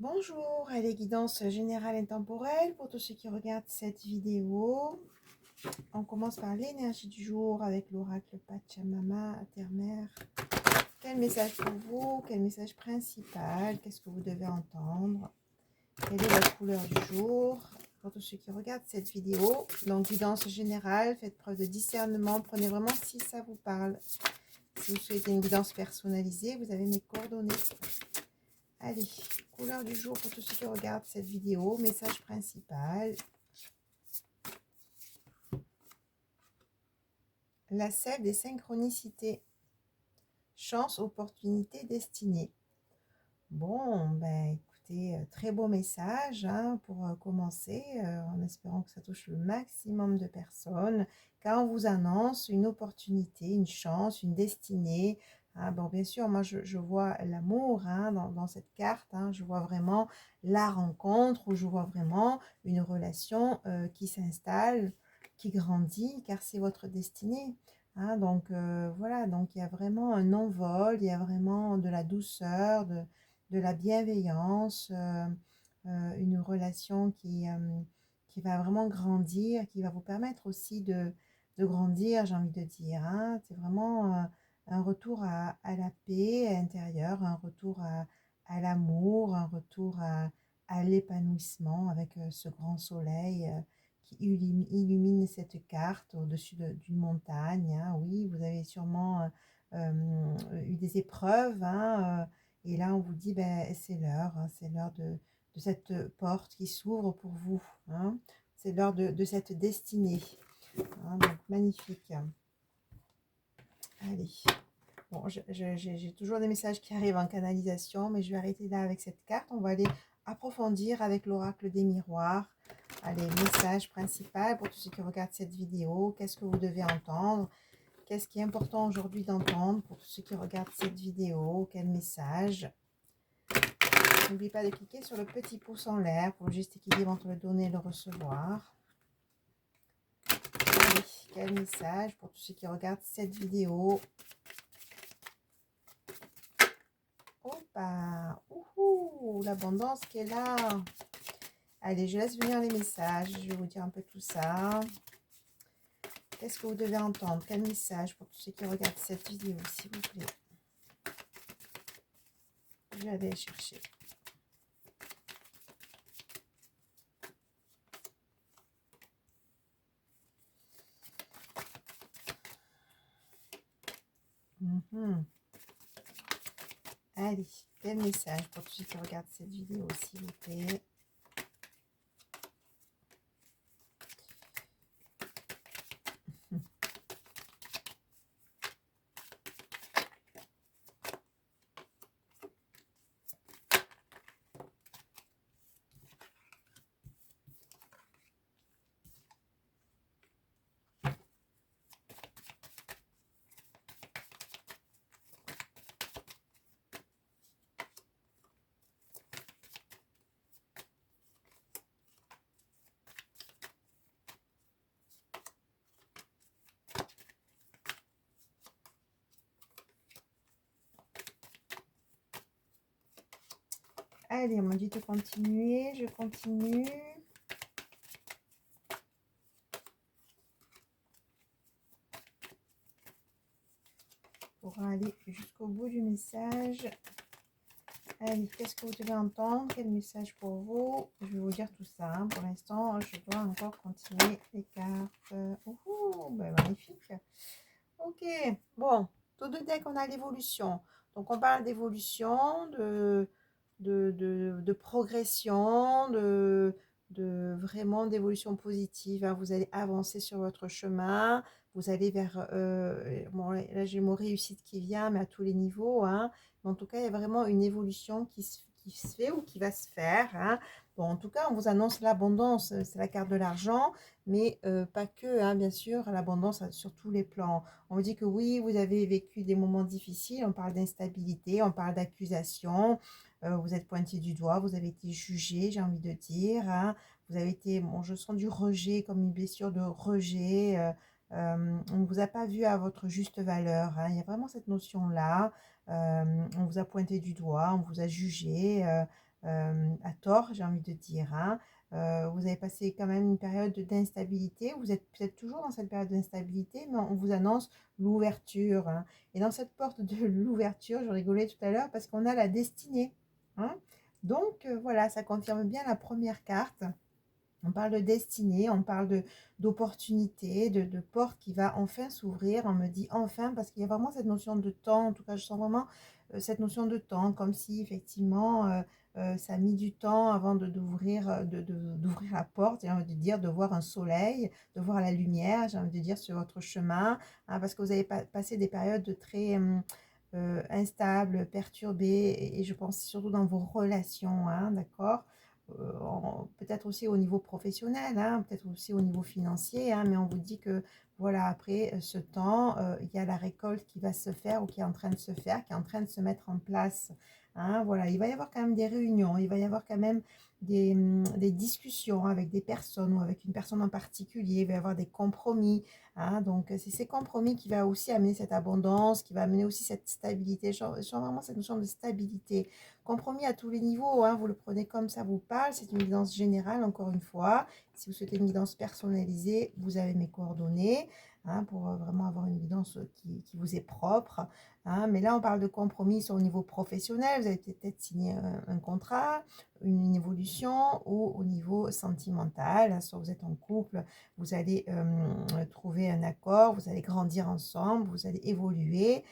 Bonjour, les guidances générales et temporelles pour tous ceux qui regardent cette vidéo. On commence par l'énergie du jour avec l'oracle Pachamama, Terre-Mère. Quel message pour vous? Quel message principal? Qu'est-ce que vous devez entendre? Quelle est la couleur du jour? Pour tous ceux qui regardent cette vidéo, donc guidance générale, faites preuve de discernement, prenez vraiment si ça vous parle. Si vous souhaitez une guidance personnalisée, vous avez mes coordonnées. Allez, couleur du jour pour tous ceux qui regardent cette vidéo, message principal. La sève des synchronicités. Chance, opportunité, destinée. Bon, ben écoutez, très beau message hein, pour commencer, en espérant que ça touche le maximum de personnes, car on vous annonce une opportunité, une chance, une destinée. Ah, bon, bien sûr, moi je vois l'amour hein, dans cette carte, hein, je vois vraiment la rencontre, ou je vois vraiment une relation qui s'installe, qui grandit, car c'est votre destinée. Hein, donc voilà, donc il y a vraiment un envol, il y a vraiment de la douceur, de la bienveillance, une relation qui va vraiment grandir, qui va vous permettre aussi de grandir, j'ai envie de dire. Hein. C'est vraiment un retour à la paix intérieure, un retour à l'amour, un retour à l'épanouissement avec ce grand soleil qui illumine cette carte au-dessus d'une montagne. Hein. Oui, vous avez sûrement eu des épreuves, hein, et là, on vous dit, ben, c'est l'heure, hein, c'est l'heure de cette porte qui s'ouvre pour vous. Hein, c'est l'heure de cette destinée. Hein, donc, magnifique. Allez. Bon, j'ai toujours des messages qui arrivent en canalisation, mais je vais arrêter là avec cette carte. On va aller approfondir avec l'oracle des miroirs. Allez, message principal pour tous ceux qui regardent cette vidéo. Qu'est-ce que vous devez entendre? Qu'est-ce qui est important aujourd'hui d'entendre pour tous ceux qui regardent cette vidéo? Quel message? N'oubliez pas de cliquer sur le petit pouce en l'air pour le juste équilibre entre le donner et le recevoir. Allez, quel message pour tous ceux qui regardent cette vidéo? Opa, ouhou, l'abondance qui est là. Allez, je laisse venir les messages. Je vais vous dire un peu tout ça. Qu'est-ce que vous devez entendre? Quel message pour tous ceux qui regardent cette vidéo, s'il vous plaît? Je vais aller chercher. Allez, quel message pour tous ceux qui regardent cette vidéo, s'il vous plaît? Allez, on m'a dit de continuer, je continue. Pour aller jusqu'au bout du message. Allez, qu'est-ce que vous devez entendre? Quel message pour vous? Je vais vous dire tout ça. Hein. Pour l'instant, je dois encore continuer les cartes. Ben, magnifique. Ok, bon, tout de deck, on a l'évolution. Donc, on parle d'évolution, de progression, vraiment d'évolution positive. Hein. Vous allez avancer sur votre chemin. Vous allez vers... bon, là, j'ai le mot réussite qui vient, mais à tous les niveaux. Hein. Mais en tout cas, il y a vraiment une évolution qui se fait ou qui va se faire. Hein. Bon, en tout cas, on vous annonce l'abondance. C'est la carte de l'argent, mais pas que, hein, bien sûr, l'abondance sur tous les plans. On vous dit que oui, vous avez vécu des moments difficiles, on parle d'instabilité, on parle d'accusation, vous êtes pointé du doigt, vous avez été jugé, j'ai envie de dire, hein. Vous avez été, bon, je sens du rejet, comme une blessure de rejet, on ne vous a pas vu à votre juste valeur, hein. Il y a vraiment cette notion-là, on vous a pointé du doigt, on vous a jugé, à tort, j'ai envie de dire, hein. Vous avez passé quand même une période d'instabilité. Vous êtes peut-être toujours dans cette période d'instabilité, mais on vous annonce l'ouverture, hein. Et dans cette porte de l'ouverture, je rigolais tout à l'heure parce qu'on a la destinée, hein. Donc voilà, ça confirme bien la première carte. On parle de destinée, on parle d'opportunité, de porte qui va enfin s'ouvrir. On me dit enfin parce qu'il y a vraiment cette notion de temps. En tout cas, je sens vraiment cette notion de temps, comme si effectivement ça a mis du temps avant d'ouvrir d'ouvrir la porte. J'ai envie de dire de voir un soleil, de voir la lumière. J'ai envie de dire sur votre chemin, hein, parce que vous avez passé des périodes très instables, perturbées, et je pense surtout dans vos relations, hein, d'accord, peut-être aussi au niveau professionnel, hein, peut-être aussi au niveau financier, hein, mais on vous dit que voilà, après ce temps, il y a la récolte qui va se faire ou qui est en train de se faire, qui est en train de se mettre en place, hein, voilà, il va y avoir quand même des réunions, il va y avoir quand même des discussions avec des personnes ou avec une personne en particulier, il va y avoir des compromis, hein, donc c'est ces compromis qui va aussi amener cette abondance, qui va amener aussi cette stabilité. Je sens vraiment cette notion de stabilité. Compromis à tous les niveaux, hein, vous le prenez comme ça vous parle, c'est une guidance générale, encore une fois. Si vous souhaitez une guidance personnalisée, vous avez mes coordonnées, hein, pour vraiment avoir une guidance qui vous est propre, hein. Mais là, on parle de compromis sur le niveau professionnel. Vous avez peut-être signé un contrat, une évolution, ou au niveau sentimental, hein, soit vous êtes en couple, vous allez trouver un accord, vous allez grandir ensemble, vous allez évoluer,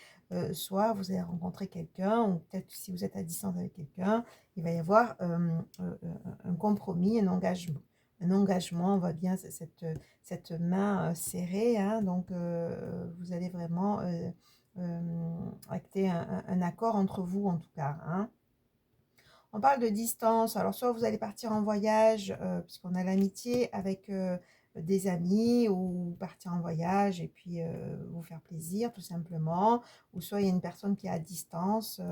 soit vous allez rencontrer quelqu'un, ou peut-être si vous êtes à distance avec quelqu'un, il va y avoir un compromis, un engagement. Un engagement, on voit bien cette main serrée, hein, donc vous allez vraiment acter un accord entre vous en tout cas, hein. On parle de distance, alors soit vous allez partir en voyage, puisqu'on a l'amitié avec des amis, ou partir en voyage et puis vous faire plaisir tout simplement, ou soit il y a une personne qui est à distance,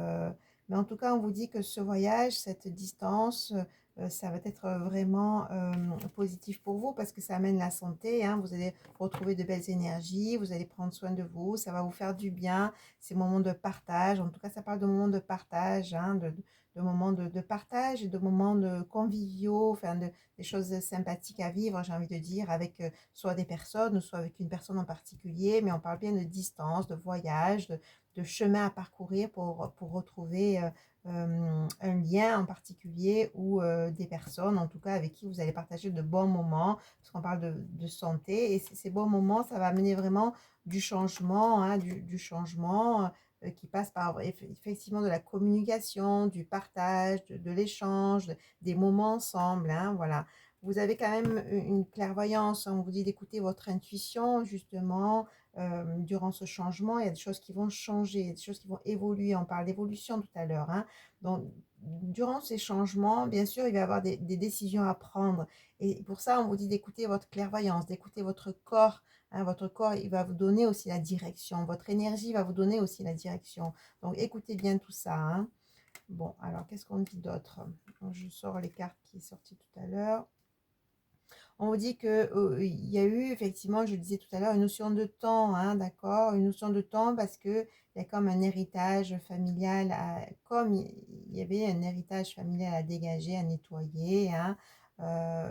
mais en tout cas on vous dit que ce voyage, cette distance, ça va être vraiment positif pour vous parce que ça amène la santé, hein. Vous allez retrouver de belles énergies, vous allez prendre soin de vous, ça va vous faire du bien, ces moments de partage, en tout cas ça parle de moments de partage, hein, de moments de partage et de moments de conviviaux, enfin des choses sympathiques à vivre, j'ai envie de dire, avec soit des personnes, soit avec une personne en particulier, mais on parle bien de distance, de voyage, de chemin à parcourir pour retrouver un lien en particulier, ou des personnes, en tout cas, avec qui vous allez partager de bons moments, parce qu'on parle de santé, et ces bons moments, ça va amener vraiment du changement, hein, du changement, qui passe par effectivement de la communication, du partage, de l'échange, des moments ensemble, hein, voilà. Vous avez quand même une clairvoyance, hein, on vous dit d'écouter votre intuition, justement, durant ce changement. Il y a des choses qui vont changer, il y a des choses qui vont évoluer. On parle d'évolution tout à l'heure, hein. Donc, durant ces changements, bien sûr, il va y avoir des décisions à prendre. Et pour ça, on vous dit d'écouter votre clairvoyance, d'écouter votre corps, hein. Votre corps, il va vous donner aussi la direction. Votre énergie va vous donner aussi la direction. Donc, écoutez bien tout ça, hein. Bon, alors, qu'est-ce qu'on dit d'autre? Je sors les cartes qui sont sorties tout à l'heure. On vous dit que il y a eu effectivement, je le disais tout à l'heure, une notion de temps, hein, d'accord, une notion de temps parce que il y a comme un héritage familial, comme il y avait un héritage familial à dégager, à nettoyer, hein,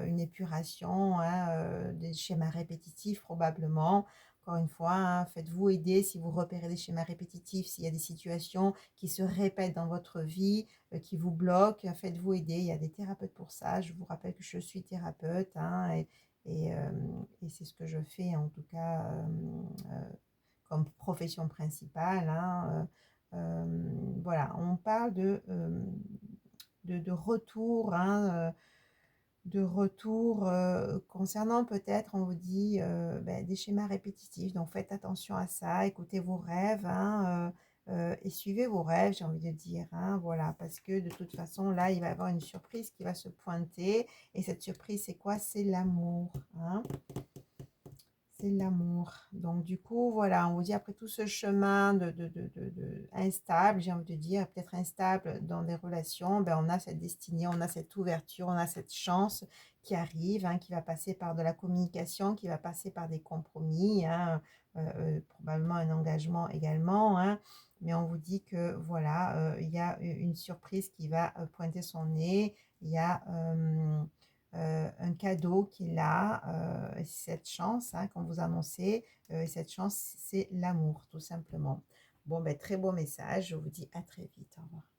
une épuration, hein, des schémas répétitifs probablement. Encore une fois, hein, faites-vous aider si vous repérez des schémas répétitifs, s'il y a des situations qui se répètent dans votre vie, qui vous bloquent, faites-vous aider. Il y a des thérapeutes pour ça. Je vous rappelle que je suis thérapeute, hein, et c'est ce que je fais en tout cas comme profession principale, hein. Voilà, on parle de retour, hein, de retour concernant peut-être, on vous dit, des schémas répétitifs. Donc faites attention à ça, écoutez vos rêves, hein, et suivez vos rêves, j'ai envie de dire, hein, voilà, parce que de toute façon, là, il va y avoir une surprise qui va se pointer. Et cette surprise, c'est quoi? C'est l'amour, hein. C'est l'amour. Donc, du coup, voilà, on vous dit après tout ce chemin instable, j'ai envie de dire, peut-être instable dans des relations, ben, on a cette destinée, on a cette ouverture, on a cette chance qui arrive, hein, qui va passer par de la communication, qui va passer par des compromis, hein, probablement un engagement également, hein. mais on vous dit que voilà, il y a une surprise qui va pointer son nez, il y a un cadeau qui est là, cette chance, hein, qu'on vous annonçait, cette chance, c'est l'amour, tout simplement. Bon, ben, très beau message, je vous dis à très vite, au revoir.